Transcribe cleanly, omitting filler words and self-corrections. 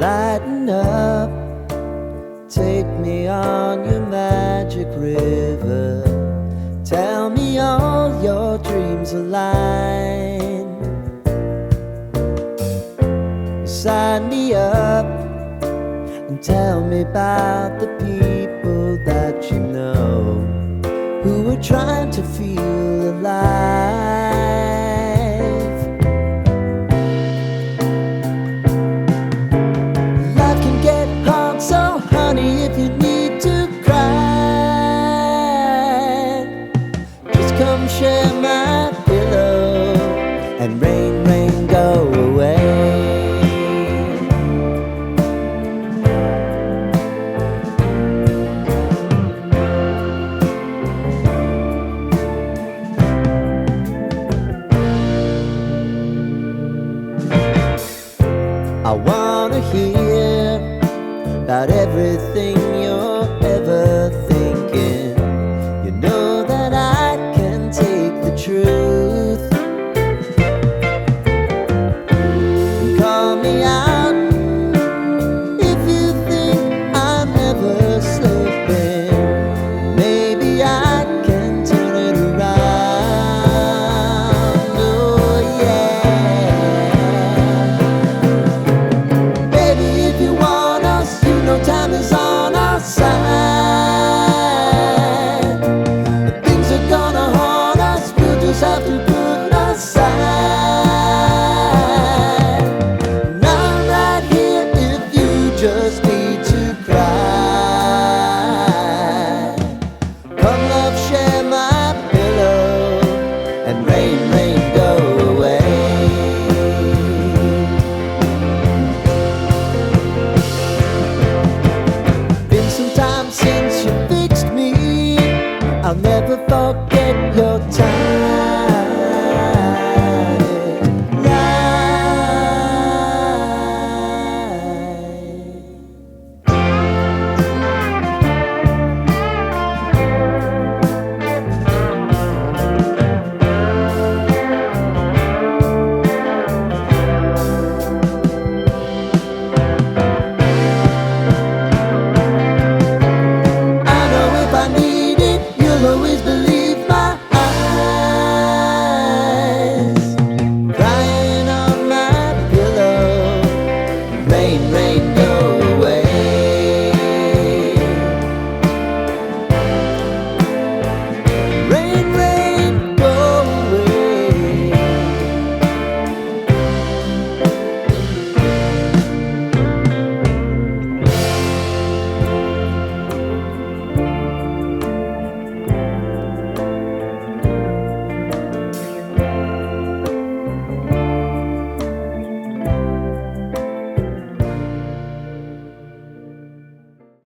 Lighten up, take me on your magic river. Tell me all your dreams align. Sign me up and tell me about the people that you know who are trying to feel alive. Life can get hard, so honey, if you need to cry, just come share my pillow and rain, rain, go away. I wanna hear about everything you